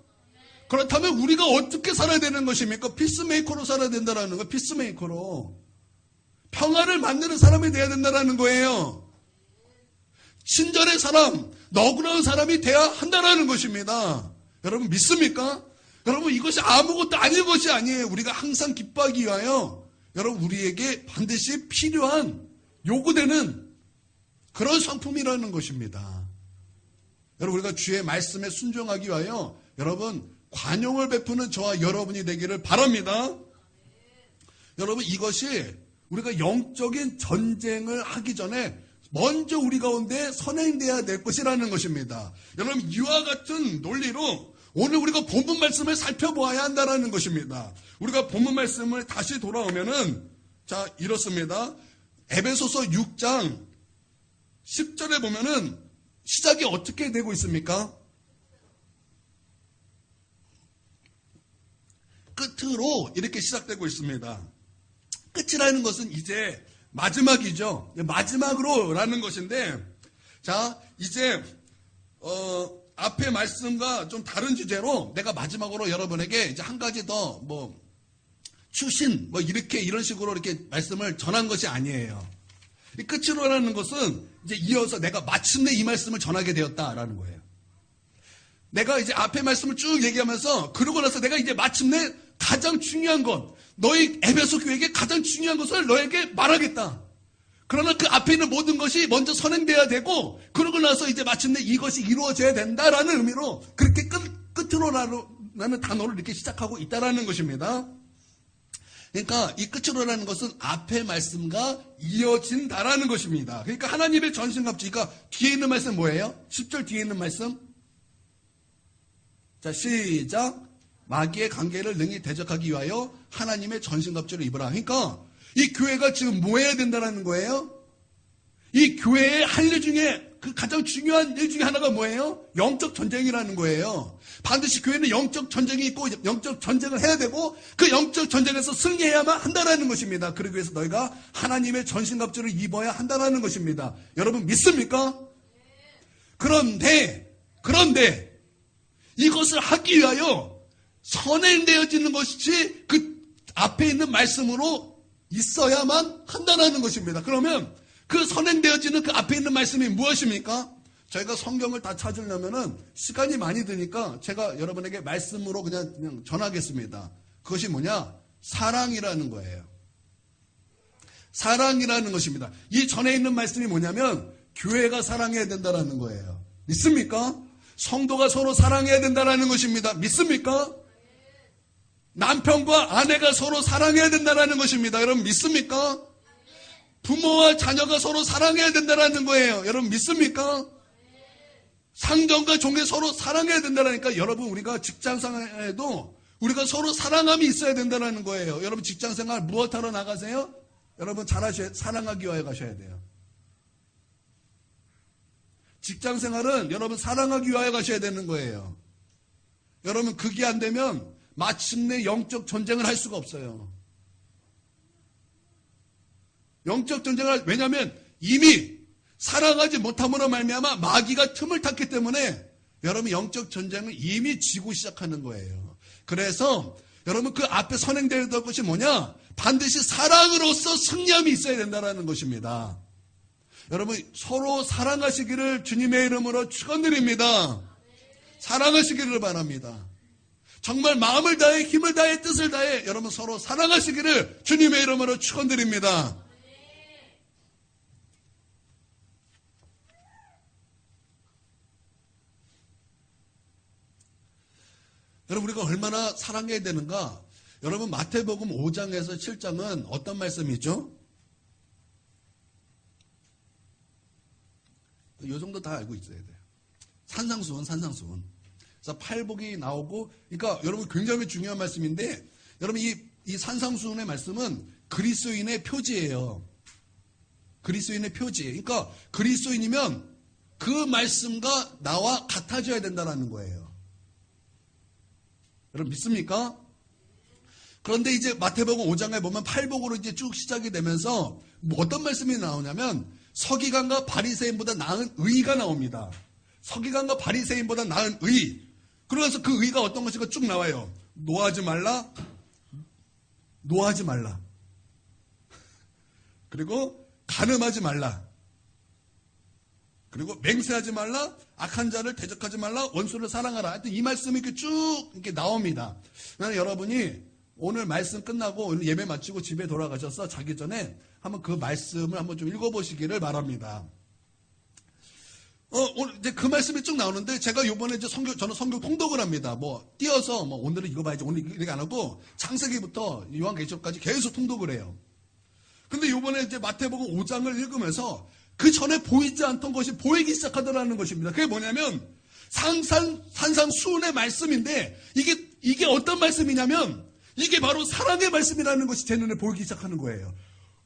그렇다면 우리가 어떻게 살아야 되는 것입니까? 피스메이커로 살아야 된다는 거예요. 피스메이커로. 평화를 만드는 사람이 돼야 된다는 거예요. 친절의 사람, 너그러운 사람이 돼야 한다는 것입니다. 여러분, 믿습니까? 여러분, 이것이 아무것도 아닌 것이 아니에요. 우리가 항상 기뻐하기 위하여 여러분, 우리에게 반드시 필요한, 요구되는 그런 성품이라는 것입니다. 여러분, 우리가 주의 말씀에 순종하기 위하여 여러분, 관용을 베푸는 저와 여러분이 되기를 바랍니다. 여러분, 이것이 우리가 영적인 전쟁을 하기 전에 먼저 우리 가운데 선행돼야 될 것이라는 것입니다. 여러분, 이와 같은 논리로 오늘 우리가 본문 말씀을 살펴보아야 한다는 것입니다. 우리가 본문 말씀을 다시 돌아오면은, 자, 이렇습니다. 에베소서 6장 10절에 보면은 시작이 어떻게 되고 있습니까? 끝으로 이렇게 시작되고 있습니다. 끝이라는 것은 이제 마지막이죠. 마지막으로라는 것인데, 자, 이제, 앞에 말씀과 좀 다른 주제로 내가 마지막으로 여러분에게 이제 한 가지 더 추신, 이런 식으로 이렇게 말씀을 전한 것이 아니에요. 이 끝으로라는 것은 이제 이어서 내가 마침내 이 말씀을 전하게 되었다라는 거예요. 내가 이제 앞에 말씀을 쭉 얘기하면서 그러고 나서 내가 이제 마침내 가장 중요한 것, 너희 에베소 교회에게 가장 중요한 것을 너에게 말하겠다. 그러나 그 앞에 있는 모든 것이 먼저 선행돼야 되고, 그러고 나서 이제 마침내 이것이 이루어져야 된다라는 의미로 그렇게 끝으로라는 단어를 이렇게 시작하고 있다라는 것입니다. 그러니까 이 끝으로라는 것은 앞에 말씀과 이어진다라는 것입니다. 그러니까 하나님의 전신갑주, 그러니까 뒤에 있는 말씀 뭐예요? 10절 뒤에 있는 말씀. 자, 시작. 마귀의 관계를 능히 대적하기 위하여 하나님의 전신갑주를 입으라. 그러니까 이 교회가 지금 뭐 해야 된다는 거예요? 이 교회의 할 일 중에 그 가장 중요한 일 중에 하나가 뭐예요? 영적 전쟁이라는 거예요. 반드시 교회는 영적 전쟁이 있고 영적 전쟁을 해야 되고 그 영적 전쟁에서 승리해야만 한다는 것입니다. 그러기 위해서 너희가 하나님의 전신갑주를 입어야 한다는 것입니다. 여러분 믿습니까? 그런데 이것을 하기 위하여 선행되어지는 것이 그 앞에 있는 말씀으로 있어야만 한다는 것입니다. 그러면 그 선행되어지는 그 앞에 있는 말씀이 무엇입니까? 저희가 성경을 다 찾으려면은 시간이 많이 드니까 제가 여러분에게 말씀으로 그냥 전하겠습니다. 그것이 뭐냐? 사랑이라는 거예요. 사랑이라는 것입니다. 이 전에 있는 말씀이 뭐냐면 교회가 사랑해야 된다는 거예요. 믿습니까? 성도가 서로 사랑해야 된다는 것입니다. 믿습니까? 남편과 아내가 서로 사랑해야 된다는 것입니다. 여러분 믿습니까? 부모와 자녀가 서로 사랑해야 된다는 거예요. 여러분 믿습니까? 상전과 종이 서로 사랑해야 된다니까. 여러분 우리가 직장생활에도 우리가 서로 사랑함이 있어야 된다는 거예요. 여러분 직장생활 무엇하러 나가세요? 여러분 사랑하기 위하여 가셔야 돼요. 직장생활은 여러분 사랑하기 위하여 가셔야 되는 거예요. 여러분 그게 안 되면 마침내 영적 전쟁을 할 수가 없어요. 영적 전쟁을 왜냐하면 이미 사랑하지 못함으로 말미암아 마귀가 틈을 탔기 때문에 여러분 영적 전쟁을 이미 지고 시작하는 거예요. 그래서 여러분 그 앞에 선행되어야 될 것이 뭐냐? 반드시 사랑으로서 승리함이 있어야 된다는 것입니다. 여러분 서로 사랑하시기를 주님의 이름으로 축원드립니다. 사랑하시기를 바랍니다. 정말 마음을 다해 힘을 다해 뜻을 다해 여러분 서로 사랑하시기를 주님의 이름으로 축원드립니다. 여러분 우리가 얼마나 사랑해야 되는가? 여러분 마태복음 5장에서 7장은 어떤 말씀이죠? 이 정도 다 알고 있어야 돼요. 산상수훈. 그래서 팔복이 나오고, 그러니까 여러분 굉장히 중요한 말씀인데, 여러분 이 산상수훈의 말씀은 그리스도인의 표지예요. 그리스도인의 표지. 그러니까 그리스도인이면 그 말씀과 나와 같아져야 된다는 거예요. 여러분 믿습니까? 그런데 이제 마태복음 5장에 보면 팔복으로 이제 쭉 시작이 되면서 어떤 말씀이 나오냐면 서기관과 바리새인보다 나은 의가 나옵니다. 서기관과 바리새인보다 나은 의. 그러면서 그 의가 어떤 것인가 쭉 나와요. 노하지 말라. 그리고 간음하지 말라. 그리고 맹세하지 말라. 악한 자를 대적하지 말라. 원수를 사랑하라. 하여튼 이 말씀이 이렇게 쭉 이렇게 나옵니다. 그러나 여러분이 오늘 말씀 끝나고 오늘 예배 마치고 집에 돌아가셔서 자기 전에 한번 그 말씀을 한번 좀 읽어보시기를 바랍니다. 오늘 이제 그 말씀이 쭉 나오는데 제가 요번에 이제 저는 성경 통독을 합니다. 띄어서 오늘은 이거 봐야지. 오늘 이렇게 안 하고 창세기부터 요한계시록까지 계속 통독을 해요. 근데 요번에 이제 마태복음 5장을 읽으면서 그 전에 보이지 않던 것이 보이기 시작하더라는 것입니다. 그게 뭐냐면 산상수훈의 말씀인데 이게 어떤 말씀이냐면 이게 바로 사랑의 말씀이라는 것이 제 눈에 보이기 시작하는 거예요.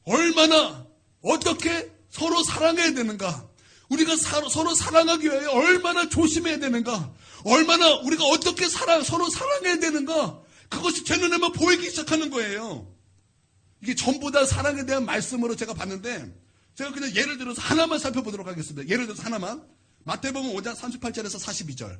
얼마나 어떻게 서로 사랑해야 되는가? 우리가 서로 사랑하기 위해 얼마나 조심해야 되는가? 얼마나 우리가 어떻게 서로 사랑해야 되는가? 그것이 제 눈에만 보이기 시작하는 거예요. 이게 전부 다 사랑에 대한 말씀으로 제가 봤는데 제가 그냥 예를 들어서 하나만 살펴보도록 하겠습니다. 예를 들어서 하나만. 마태복음 5장 38절에서 42절.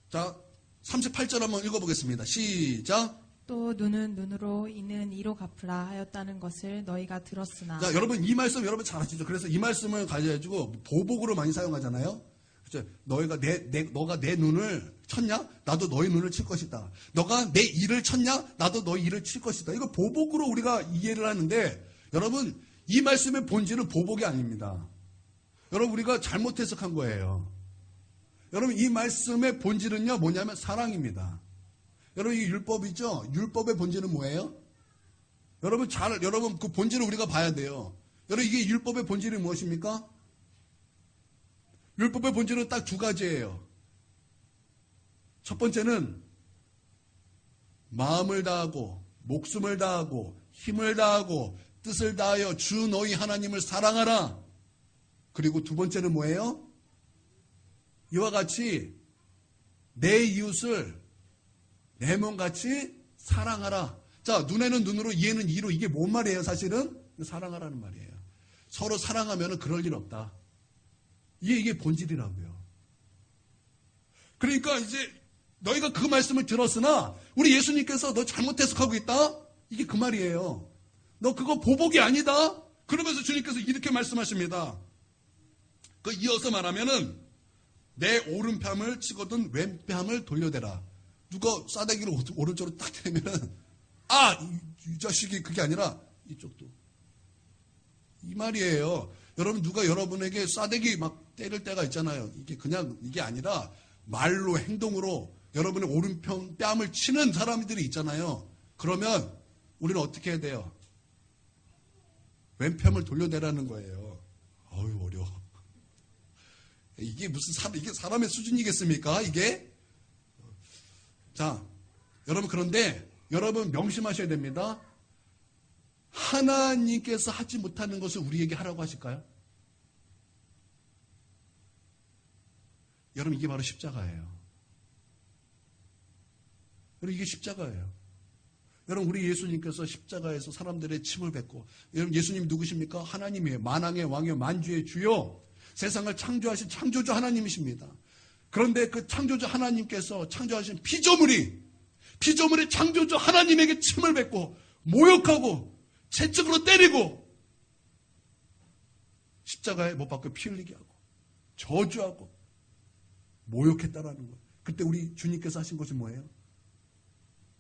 자, 38절 한번 읽어보겠습니다. 시작. 또 눈은 눈으로 이는 이로 갚으라 하였다는 것을 너희가 들었으나. 자, 여러분 이 말씀 여러분 잘 아시죠? 그래서 이 말씀을 가져가지고 보복으로 많이 사용하잖아요. 그렇죠? 너가 내 눈을 쳤냐? 나도 너의 눈을 칠 것이다. 너가 내 이를 쳤냐? 나도 너의 이를 칠 것이다. 이거 보복으로 우리가 이해를 하는데 여러분 이 말씀의 본질은 보복이 아닙니다. 여러분 우리가 잘못 해석한 거예요. 여러분 이 말씀의 본질은요 뭐냐면 사랑입니다. 여러분 이 율법이죠? 율법의 본질은 뭐예요? 여러분 그 본질을 우리가 봐야 돼요. 여러분 이게 율법의 본질이 무엇입니까? 율법의 본질은 딱 두 가지예요. 첫 번째는 마음을 다하고 목숨을 다하고 힘을 다하고 뜻을 다하여 주 너희 하나님을 사랑하라. 그리고 두 번째는 뭐예요? 이와 같이 내 이웃을 내 몸같이 사랑하라. 자, 눈에는 눈으로 이에는 이로 이게 뭔 말이에요? 사실은 사랑하라는 말이에요. 서로 사랑하면 그럴 일 없다. 이게 본질이라고요. 그러니까 이제 너희가 그 말씀을 들었으나 우리 예수님께서 너 잘못 해석하고 있다? 이게 그 말이에요. 너 그거 보복이 아니다? 그러면서 주님께서 이렇게 말씀하십니다. 그 이어서 말하면은 내 오른뺨을 치거든 왼뺨을 돌려대라. 누가 싸대기를 오른쪽으로 딱 대면은 이 자식이 그게 아니라 이쪽도. 이 말이에요. 여러분 누가 여러분에게 싸대기 막 때릴 때가 있잖아요. 이게 그냥 이게 아니라 말로 행동으로 여러분의 오른편 뺨을 치는 사람들이 있잖아요. 그러면 우리는 어떻게 해야 돼요? 왼편을 돌려내라는 거예요. 어휴 어려워. 이게 이게 사람의 수준이겠습니까? 이게? 자, 여러분 그런데 여러분 명심하셔야 됩니다. 하나님께서 하지 못하는 것을 우리에게 하라고 하실까요? 여러분 이게 바로 십자가예요. 여러분 이게 십자가예요. 여러분 우리 예수님께서 십자가에서 사람들의 침을 뱉고 여러분 예수님 누구십니까? 하나님이에요. 만왕의 왕이요 만주의 주요 세상을 창조하신 창조주 하나님이십니다. 그런데 그 창조주 하나님께서 창조하신 피조물이 창조주 하나님에게 침을 뱉고 모욕하고 채찍으로 때리고 십자가에 못 박혀 피 흘리게 하고 저주하고 모욕했다라는 거예요. 그때 우리 주님께서 하신 것이 뭐예요?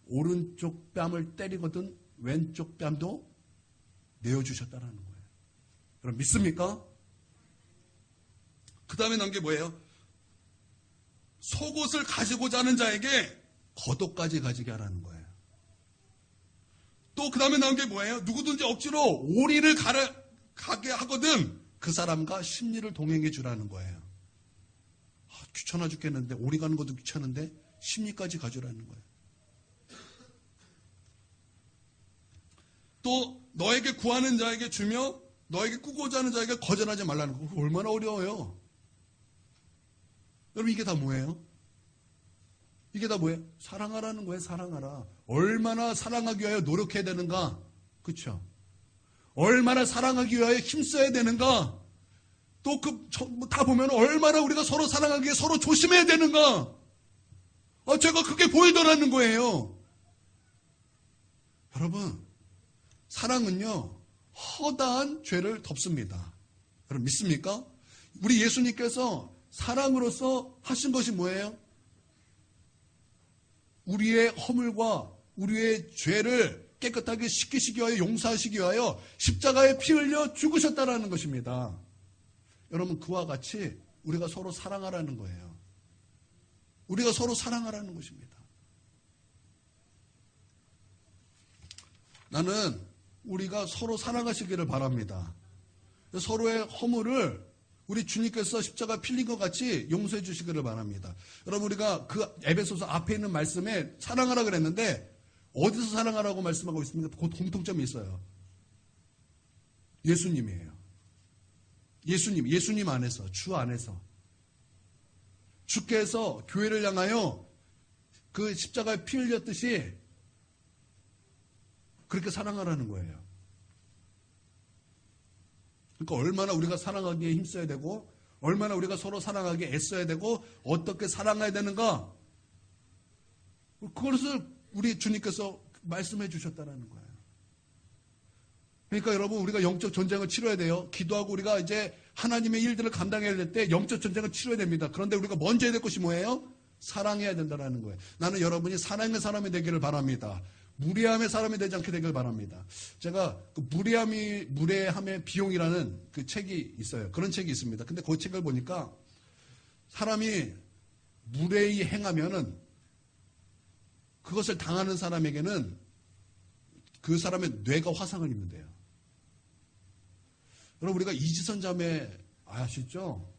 오른쪽 뺨을 때리거든 왼쪽 뺨도 내어주셨다라는 거예요. 여러분 믿습니까? 그 다음에 나온 게 뭐예요? 속옷을 가지고자 하는 자에게 겉옷까지 가지게 하라는 거예요. 또 그 다음에 나온 게 뭐예요? 누구든지 억지로 오리를 가게 하거든 그 사람과 심리를 동행해 주라는 거예요. 귀찮아 죽겠는데 오리 가는 것도 귀찮은데 심리까지 가주라는 거예요. 또 너에게 구하는 자에게 주며 너에게 꾸고자 하는 자에게 거절하지 말라는 거. 얼마나 어려워요. 여러분 이게 다 뭐예요? 이게 다 뭐예요? 사랑하라는 거예요. 사랑하라. 얼마나 사랑하기 위하여 노력해야 되는가? 그렇죠? 얼마나 사랑하기 위하여 힘써야 되는가? 또 다 보면 얼마나 우리가 서로 사랑하기 위해 서로 조심해야 되는가? 제가 그게 보이더라는 거예요. 여러분 사랑은요 허다한 죄를 덮습니다. 여러분 믿습니까? 우리 예수님께서 사랑으로서 하신 것이 뭐예요? 우리의 허물과 우리의 죄를 깨끗하게 씻기시기 위하여 용서하시기 위하여 십자가에 피 흘려 죽으셨다라는 것입니다. 여러분 그와 같이 우리가 서로 사랑하라는 거예요. 우리가 서로 사랑하라는 것입니다. 나는 우리가 서로 사랑하시기를 바랍니다. 서로의 허물을 우리 주님께서 십자가 필린 것 같이 용서해 주시기를 바랍니다. 여러분 우리가 그 에베소서 앞에 있는 말씀에 사랑하라 그랬는데 어디서 사랑하라고 말씀하고 있습니까? 공통점이 있어요. 예수님이에요. 예수님 안에서, 주 안에서. 주께서 교회를 향하여 그 십자가에 피 흘렸듯이 그렇게 사랑하라는 거예요. 그러니까 얼마나 우리가 사랑하기에 힘써야 되고 얼마나 우리가 서로 사랑하기에 애써야 되고 어떻게 사랑해야 되는가, 그것을 우리 주님께서 말씀해 주셨다는 거예요. 그러니까 여러분, 우리가 영적 전쟁을 치러야 돼요. 기도하고 우리가 이제 하나님의 일들을 감당해야 될 때 영적 전쟁을 치러야 됩니다. 그런데 우리가 먼저 해야 될 것이 뭐예요? 사랑해야 된다는 거예요. 나는 여러분이 사랑의 사람이 되기를 바랍니다. 무례함의 사람이 되지 않게 되길 바랍니다. 제가 그 무례함의 비용이라는 그 책이 있어요. 그런 책이 있습니다. 근데 그 책을 보니까 사람이 무례히 행하면은 그것을 당하는 사람에게는 그 사람의 뇌가 화상을 입는데요. 여러분, 우리가 이지선 자매 아시죠?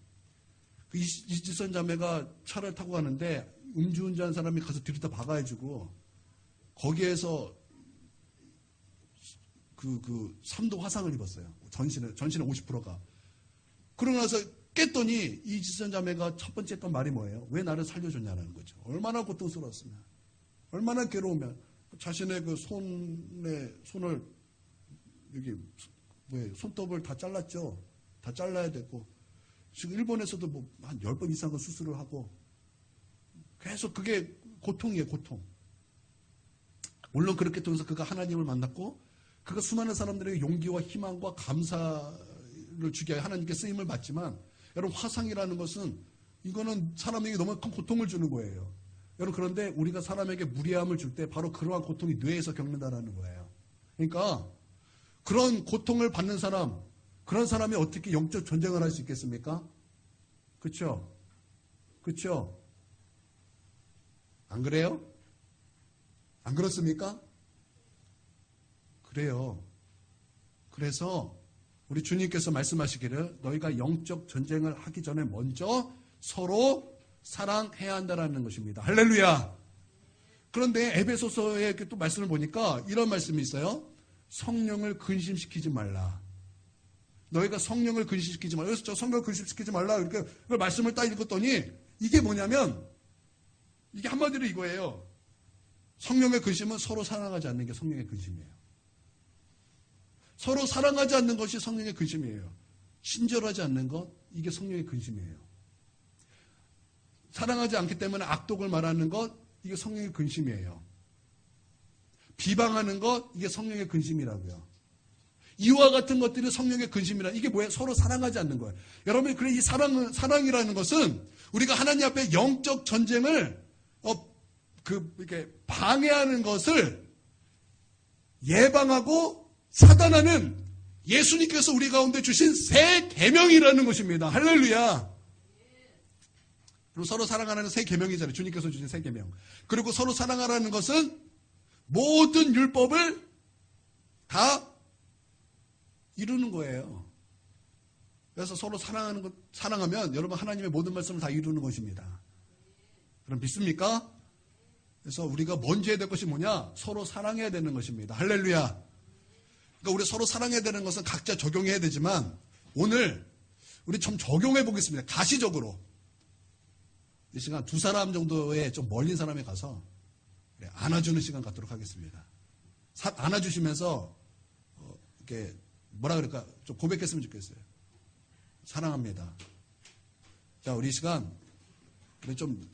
그 이지선 자매가 차를 타고 가는데 음주운전한 사람이 가서 뒤로 박아해주고 거기에서 그 3도 화상을 입었어요. 전신의 50%가. 그러고 나서 깼더니 이지선 자매가 첫 번째 했던 말이 뭐예요? 왜 나를 살려줬냐는 거죠. 얼마나 고통스러웠으면, 얼마나 괴로우면 자신의 그 손을 여기 손톱을 다 잘랐죠. 다 잘라야 되고 지금 일본에서도 뭐 한 10번 이상은 수술을 하고 계속 그게 고통이에요. 고통. 물론 그렇게 통해서 그가 하나님을 만났고 그가 수많은 사람들에게 용기와 희망과 감사를 주게 하나님께 쓰임을 받지만, 여러분, 화상이라는 것은 이거는 사람에게 너무 큰 고통을 주는 거예요. 여러분, 그런데 우리가 사람에게 무례함을 줄 때 바로 그러한 고통이 뇌에서 겪는다라는 거예요. 그러니까 그런 고통을 받는 사람, 그런 사람이 어떻게 영적 전쟁을 할 수 있겠습니까? 그렇죠? 그렇죠? 안 그래요? 안 그렇습니까? 그래요. 그래서 우리 주님께서 말씀하시기를 너희가 영적 전쟁을 하기 전에 먼저 서로 사랑해야 한다는 것입니다. 할렐루야. 그런데 에베소서에 이렇게 또 말씀을 보니까 이런 말씀이 있어요. 성령을 근심시키지 말라. 너희가 성령을 근심시키지 말라. 그래서 저 성령을 근심시키지 말라. 이렇게 그 말씀을 딱 읽었더니 이게 뭐냐면, 이게 한마디로 이거예요. 성령의 근심은 서로 사랑하지 않는 게 성령의 근심이에요. 서로 사랑하지 않는 것이 성령의 근심이에요. 친절하지 않는 것, 이게 성령의 근심이에요. 사랑하지 않기 때문에 악독을 말하는 것, 이게 성령의 근심이에요. 비방하는 것, 이게 성령의 근심이라고요. 이와 같은 것들이 성령의 근심이라. 이게 뭐예요? 서로 사랑하지 않는 거예요. 여러분, 그래, 이 사랑이라는 것은 우리가 하나님 앞에 영적 전쟁을 이렇게 방해하는 것을 예방하고 차단하는 예수님께서 우리 가운데 주신 새 계명이라는 것입니다. 할렐루야. 그리고 서로 사랑하라는 새 계명이잖아요. 주님께서 주신 새 계명. 그리고 서로 사랑하라는 것은 모든 율법을 다 이루는 거예요. 그래서 서로 사랑하면 여러분 하나님의 모든 말씀을 다 이루는 것입니다. 그럼 믿습니까? 그래서 우리가 먼저 해야 될 것이 뭐냐? 서로 사랑해야 되는 것입니다. 할렐루야. 그러니까 우리 서로 사랑해야 되는 것은 각자 적용해야 되지만 오늘 우리 좀 적용해 보겠습니다. 가시적으로. 이 시간 두 사람 정도의 좀 멀린 사람에 가서 안아주는 시간 갖도록 하겠습니다. 안아주시면서 이렇게 뭐라 그럴까? 좀 고백했으면 좋겠어요. 사랑합니다. 자, 우리 이 시간 우리 좀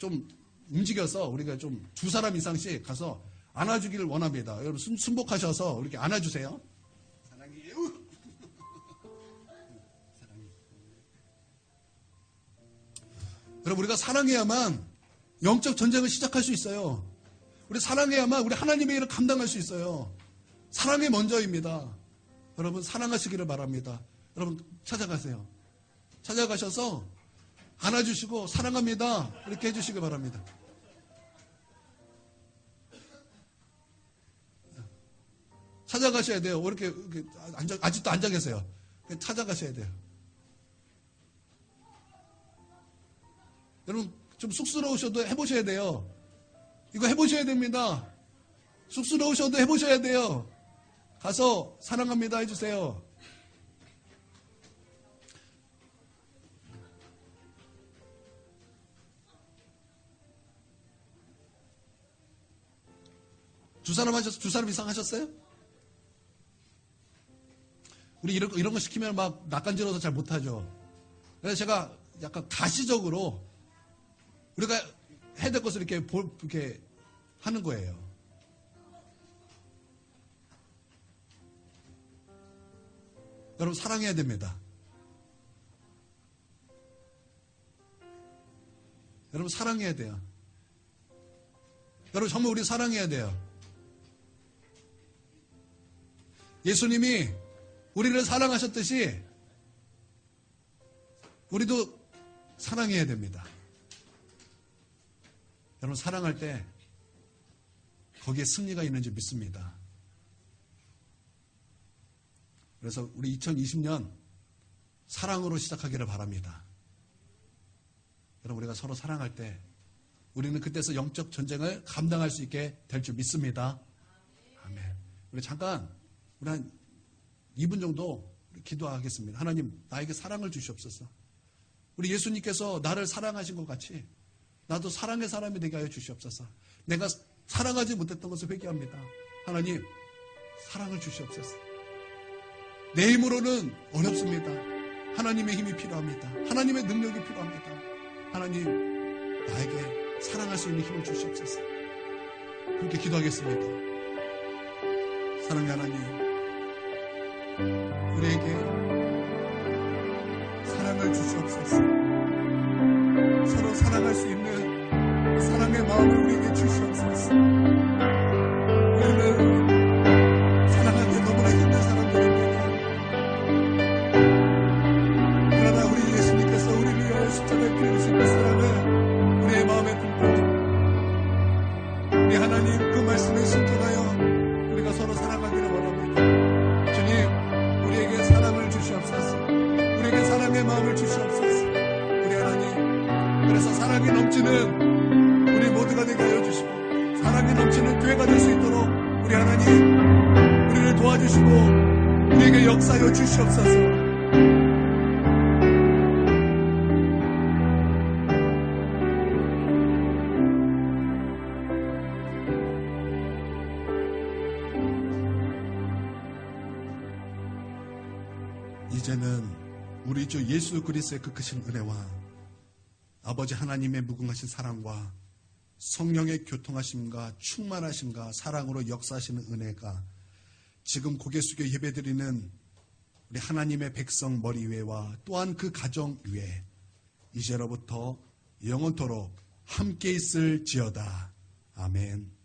움직여서 우리가 좀 두 사람 이상씩 가서 안아주기를 원합니다. 여러분 순복하셔서 이렇게 안아주세요. 사랑해요. 사랑해요. 여러분, 우리가 사랑해야만 영적 전쟁을 시작할 수 있어요. 우리 사랑해야만 우리 하나님의 일을 감당할 수 있어요. 사랑이 먼저입니다. 여러분, 사랑하시기를 바랍니다. 여러분, 찾아가세요. 찾아가셔서 안아주시고 사랑합니다 이렇게 해주시기 바랍니다. 찾아가셔야 돼요. 이렇게 아직도 앉아 계세요. 찾아가셔야 돼요. 여러분, 좀 쑥스러우셔도 해보셔야 돼요. 이거 해보셔야 됩니다. 쑥스러우셔도 해보셔야 돼요. 가서 사랑합니다 해주세요. 두 사람 이상 하셨어요? 우리 이런 거 시키면 막 낯간지러워서 잘 못하죠. 그래서 제가 약간 가시적으로 우리가 해야 될 것을 이렇게 하는 거예요. 여러분, 사랑해야 됩니다. 여러분, 사랑해야 돼요. 여러분, 정말 우리 사랑해야 돼요. 예수님이 우리를 사랑하셨듯이 우리도 사랑해야 됩니다. 여러분, 사랑할 때 거기에 승리가 있는 줄 믿습니다. 그래서 우리 2020년 사랑으로 시작하기를 바랍니다. 여러분, 우리가 서로 사랑할 때 우리는 그때서 영적 전쟁을 감당할 수 있게 될 줄 믿습니다. 아멘. 우리 잠깐 우리 한 2분 정도 기도하겠습니다. 하나님, 나에게 사랑을 주시옵소서. 우리 예수님께서 나를 사랑하신 것 같이 나도 사랑의 사람이 되게 하여 주시옵소서. 내가 사랑하지 못했던 것을 회개합니다. 하나님, 사랑을 주시옵소서. 내 힘으로는 어렵습니다. 하나님의 힘이 필요합니다. 하나님의 능력이 필요합니다. 하나님, 나에게 사랑할 수 있는 힘을 주시옵소서. 그렇게 기도하겠습니다. 사랑의 하나님, 우리에게 사랑을 주시옵소서. 서로 사랑할 수 있는 사랑의 마음을 우리에게 주시옵소서. 우리는 사랑하기 너무나 힘든 사람들입니다. 그러나 우리 예수님께서 우리를 위하여 십자가에 피우신 그 사랑을 우리의 마음에 품고 우리 하나님 그 말씀에 순종하여 우리가 서로 사랑하기를 원합니다. 주님, 우리에게 사랑을 주시옵소서. 우리에게 사랑의 마음을 주시옵소서. 우리 하나님, 그래서 사랑이 넘치는 우리 모두가 되게 하여 주시고 사랑이 넘치는 교회가 될 수 있도록 우리 하나님, 우리를 도와주시고 우리에게 역사하여 주시옵소서. 이제는 우리 주 예수 그리스도의 그 크신 은혜와 아버지 하나님의 무궁하신 사랑과 성령의 교통하심과 충만하심과 사랑으로 역사하시는 은혜가 지금 고개 숙여 예배드리는 우리 하나님의 백성 머리 위에와 또한 그 가정 위에 이제로부터 영원토록 함께 있을지어다. 아멘.